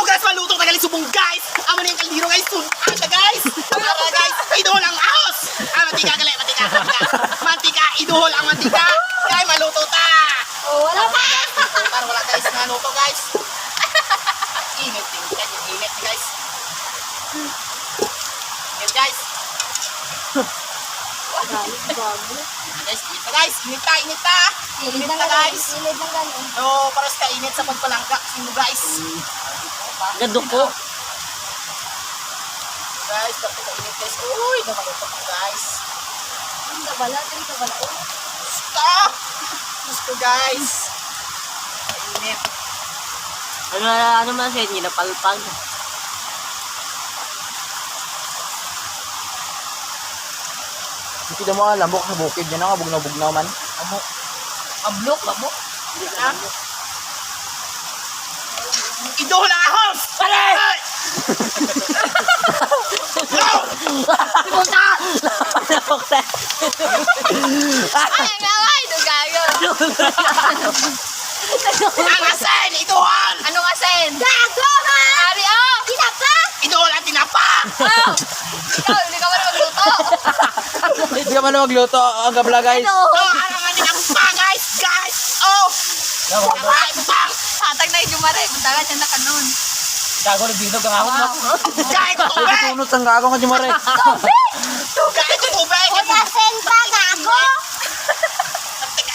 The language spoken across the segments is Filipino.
guys, maluto tagali subong guys. Amo ni kaldero guys, sunan na guys. Para guys, iduhol ang ahos. Mantika gali, mantika. Mantika, iduhol ang mantika. Guys, maluto ta. Oh, wala pa. Para wala guys na luto guys. Init din guys, init guys. Init guys. Bago. Guys, init na guys. Init ta. Init na guys. Init ng gano'n. No, paras ka init sa pagpalangga. Sino guys? Gando ko. Guys, tapos ka init guys. Uy, namaluto pa guys. Ang kabala, ang kabala. Stop! Gusto guys. Init. Ano man sa inyo, napalpag. Hindi mo alam mo sa bukid yan nga bugnaw man. Ablok. Iduhol ang ahos! Pare! Puta! Ay, naway, dugayo. Ang asen! Iduhol! Anong asen? Gago ha! Ari, oh! Tinapa! Iduhol ang tinapa! Oh! Ikaw, hindi ka ba na magluto? Hindi ka man magluto ang gabla guys. Oh, ano nga tinapa guys! Guys! Oh! Tinapa! Butang! Hatag na yung jumare. Buntangan siya na kanon. Gago na binog ang ahon mo. Guys! Tubig! Tunot ang gago nga jumare. Guys! Tubig! Uy, asin pa, gago!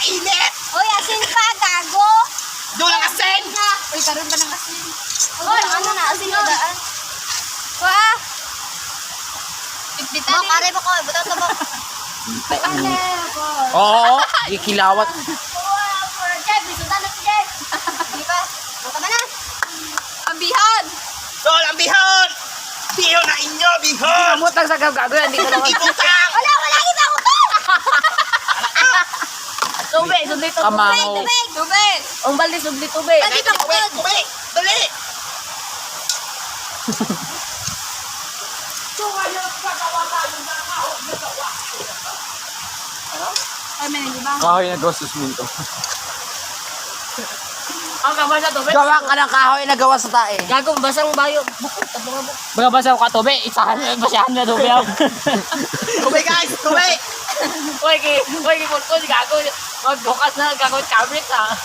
Init! Uy, asin pa, gago! Iduhol ang asen! Uy, karoon ba ng asin? Uy, ano na, asin na daan. Wah! Bitbitan eh. Kare mo ko, butang to mo. Oo, ikilawat. Ambihan! Iduhol ang bihon! Bihon na inyo! Bihon! Kamot lang sa gago yan. Hindi ko naman. Ibutang! Wala kita utang! Tubig, sundit to. Kamango. Tubig! Ang balde, sundit tubig. Pwede pa Tubig! Tubig! Dali! Ay, may nagibang. Kahoy na gostos minto. Ang kamay sa tubig. Gawa ka ng kahoy na gawa sa tae. Gago, basang bayo. Tapos nga. Baga basa ko ka tubig. Isahan na, basahan na tubig. Tubig guys! Tubig! Uy, pulpul, gago. Magbukas na, gago, cabinet ha.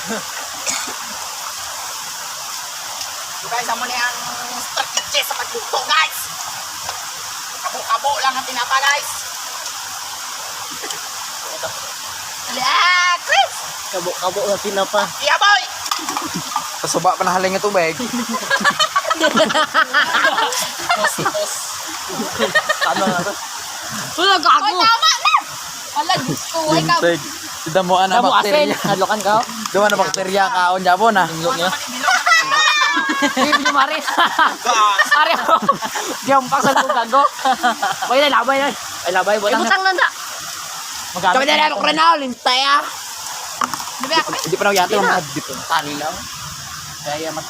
So guys, amo na ang strategy sa pagluto guys! Kabo-kabo lang ang tinapa guys! Ala, Chris! Kabo na tinapa. Iya boy! Kasuba pa na haling nga tubig. Ano na to? Wala, gago. Oy, tama na! Wala, gusto. Ay, ka. Tidak mo ana Kamu asin, bakterya. hadlokan ka. Dawa na bakterya kaon japon na. Bilog niya. Hindi maris. Ari ako. Diyan paksan ko gago. Bay na labay na. Ay labay butang. Butang nanda. Magamit. Kami na ako Renal, hintay ah. Diba ako? Hindi pa na yata mga dip tali lang. Kaya mas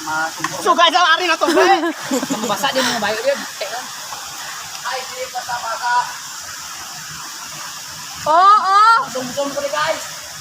So guys, ang ari na tubig! Mabasa din mga bayo yun. Ay, di pa sa baka! Oo! Tumtum ko guys.